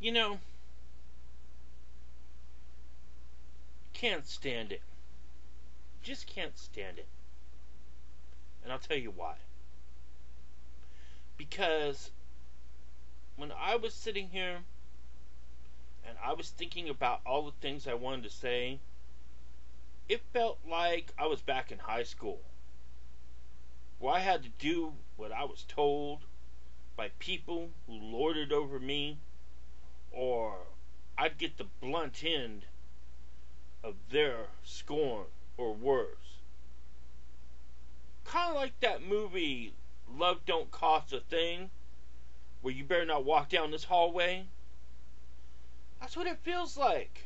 You know, can't stand it. Just can't stand it. And I'll tell you why. Because when I was sitting here and I was thinking about all the things I wanted to say, it felt like I was back in high school, where I had to do what I was told by people who lorded over me, or I'd get the blunt end of their scorn or words. Kind of like that movie Love Don't Cost a Thing, where you better not walk down this hallway. That's what it feels like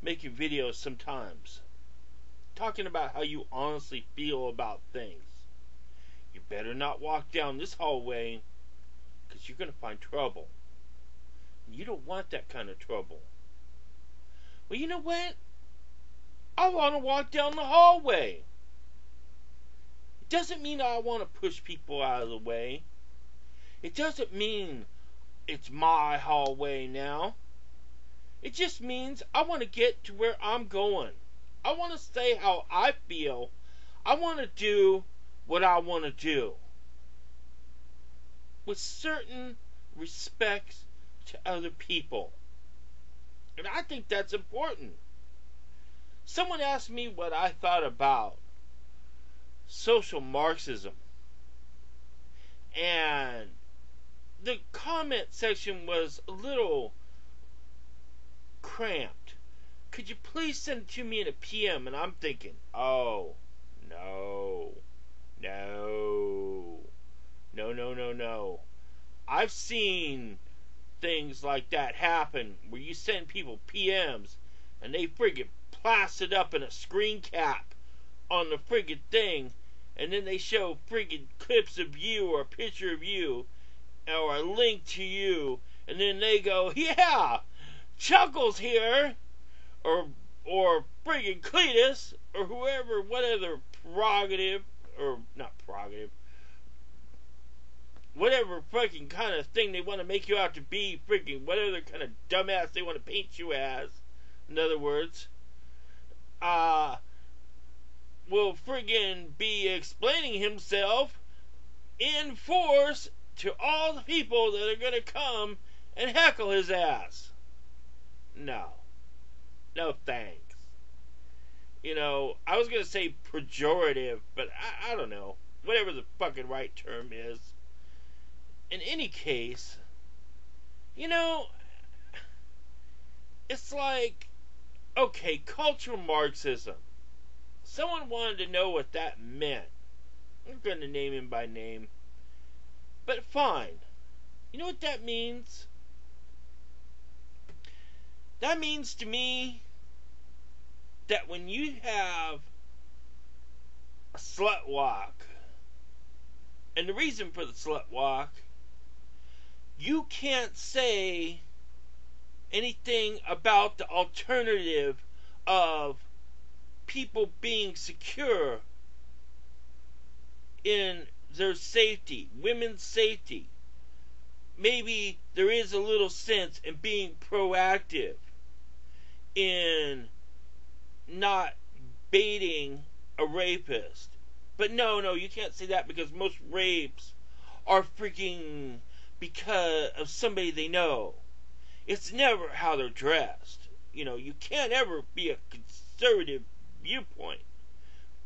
making videos sometimes, talking about how you honestly feel about things. You better not walk down this hallway, because you're going to find trouble. You don't want that kind of trouble. Well, you know what? I want to walk down the hallway. It doesn't mean I want to push people out of the way. It doesn't mean it's my hallway now. It just means I want to get to where I'm going. I want to say how I feel. I want to do what I want to do, with certain respects to other people. And I think that's important. Someone asked me what I thought about social Marxism. And the comment section was a little cramped. Could you please send it to me in a PM? And I'm thinking, oh, no. I've seen things like that happen where you send people PMs and they friggin' plaster it up in a screen cap on the friggin' thing, and then they show friggin' clips of you or a picture of you or a link to you, and then they go, yeah, Chuckles here, or friggin' Cletus, or whoever, whatever prerogative, or not prerogative, whatever fucking kind of thing they want to make you out to be, freaking whatever kind of dumbass they want to paint you as, in other words, will friggin' be explaining himself in force to all the people that are gonna come and heckle his ass. No thanks. You know, I was gonna say pejorative, but I don't know, whatever the fucking right term is. In any case, you know, it's like, okay, cultural Marxism. Someone wanted to know what that meant. I'm going to name him by name. But fine. You know what that means? That means to me that when you have a slut walk, and the reason for the slut walk, you can't say anything about the alternative of people being secure in their safety, women's safety. Maybe there is a little sense in being proactive in not baiting a rapist. But no, you can't say that, because most rapes are freaking because of somebody they know. It's never how they're dressed. You know, you can't ever be a conservative viewpoint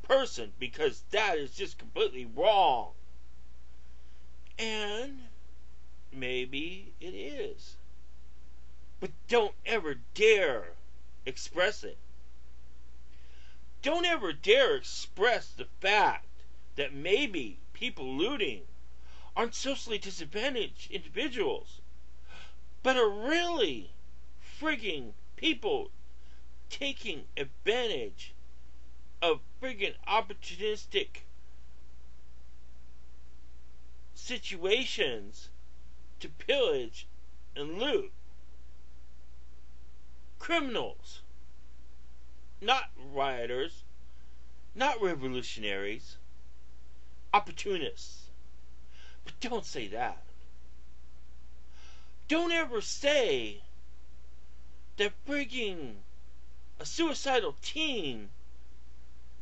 person, because that is just completely wrong. And maybe it is. But don't ever dare express it. Don't ever dare express the fact that maybe people looting aren't socially disadvantaged individuals, but are really frigging people taking advantage of friggin' opportunistic situations to pillage and loot. Criminals. Not rioters. Not revolutionaries. Opportunists. But don't say that. Don't ever say that frigging a suicidal teen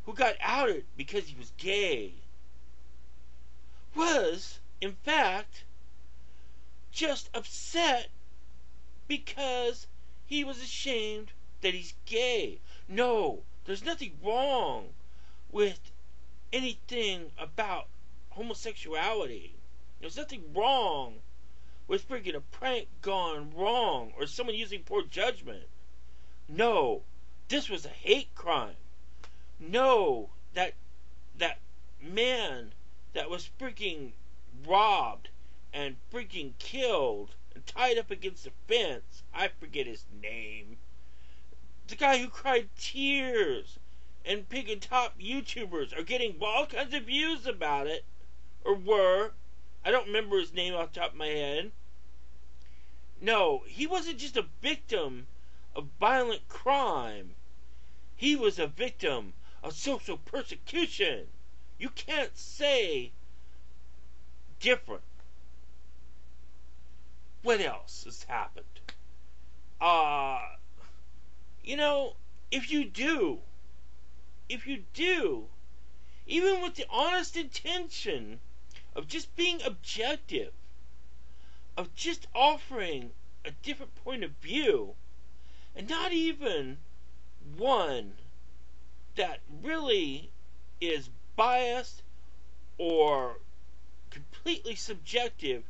who got outed because he was gay was, in fact, just upset because he was ashamed that he's gay. No, there's nothing wrong with anything about homosexuality. There's nothing wrong with freaking a prank gone wrong or someone using poor judgment. No, this was a hate crime. No, that man that was freaking robbed and freaking killed and tied up against a fence, I forget his name. The guy who cried tears and freaking top YouTubers are getting all kinds of views about it, or were. I don't remember his name off the top of my head. No, he wasn't just a victim of violent crime. He was a victim of social persecution. You can't say different. What else has happened? If you do, even with the honest intention of just being objective, of just offering a different point of view, and not even one that really is biased or completely subjective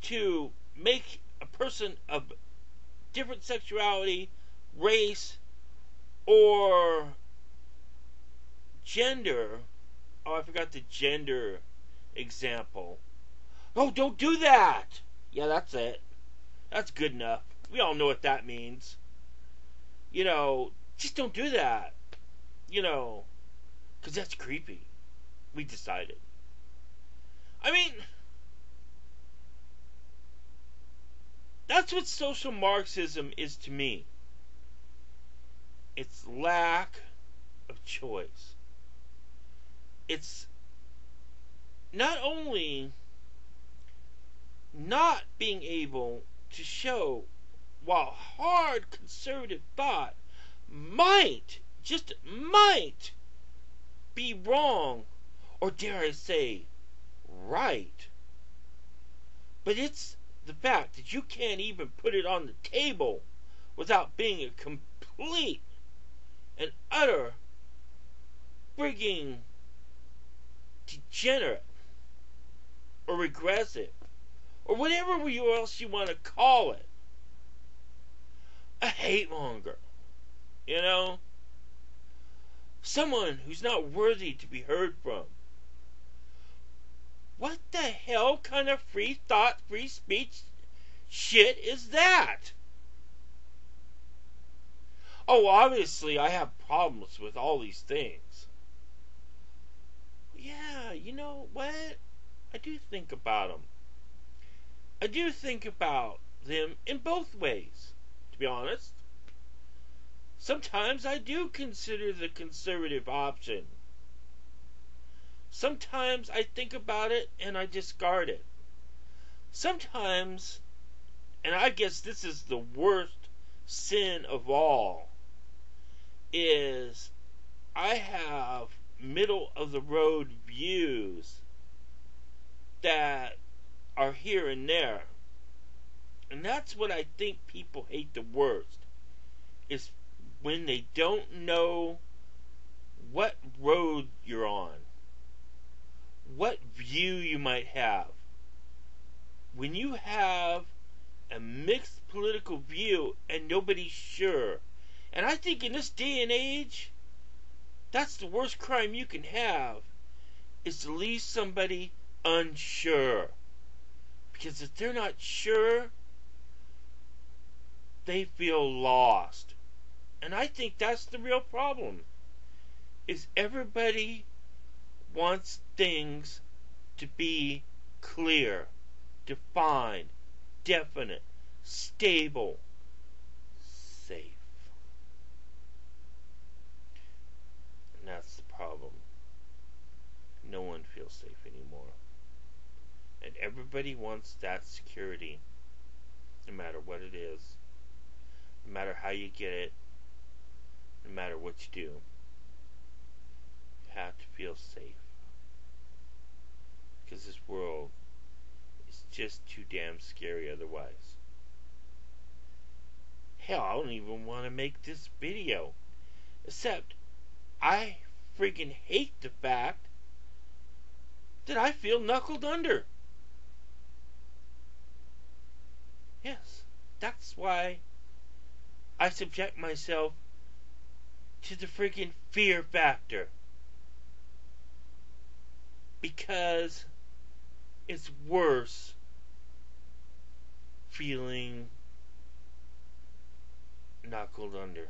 to make a person of different sexuality, race, or gender. Oh, I forgot the gender example. Oh, don't do that! Yeah, that's it. That's good enough. We all know what that means. Just don't do that. Because that's creepy. We decided. I mean, that's what social Marxism is to me. It's lack of choice. It's not only not being able to show while hard conservative thought just might be wrong, or dare I say, right. But it's the fact that you can't even put it on the table without being a complete and utter frigging degenerate or regressive or whatever else you want to call it. A hate monger. Someone who's not worthy to be heard from. What the hell kind of free thought, free speech shit is that? Oh, obviously I have problems with all these things. Yeah, you know what? I do think about them. I do think about them in both ways, to be honest. Sometimes I do consider the conservative option. Sometimes I think about it and I discard it. Sometimes, and I guess this is the worst sin of all, is I have middle of the road views that are here and there. And that's what I think people hate the worst, is when they don't know what road you're on, what view you might have. When you have a mixed political view and nobody's sure, and I think in this day and age, that's the worst crime you can have, is to leave somebody unsure. Because if they're not sure, they feel lost. And I think that's the real problem, is everybody wants things to be clear, defined, definite, stable, safe. And that's the problem. No one feels safe anymore. And everybody wants that security. no matter what it is, no matter how you get it, no matter what you do. You have to feel safe. Because this world is just too damn scary otherwise. Hell, I don't even want to make this video. Except, I freaking hate the fact that I feel knuckled under. Yes, that's why I subject myself to the freaking fear factor. Because it's worse feeling knuckled under.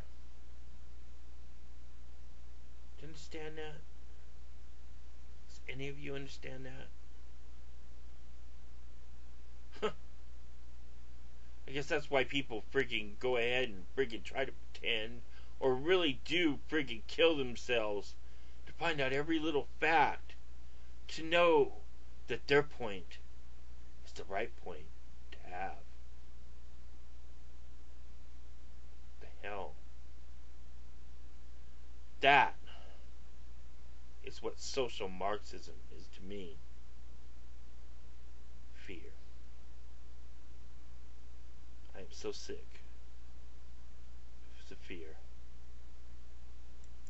Do you understand that? Does any of you understand that? I guess that's why people freaking go ahead and freaking try to pretend or really do freaking kill themselves to find out every little fact, to know that their point is the right point to have. The hell? That is what social Marxism is to me. Fear. I am so sick of the fear.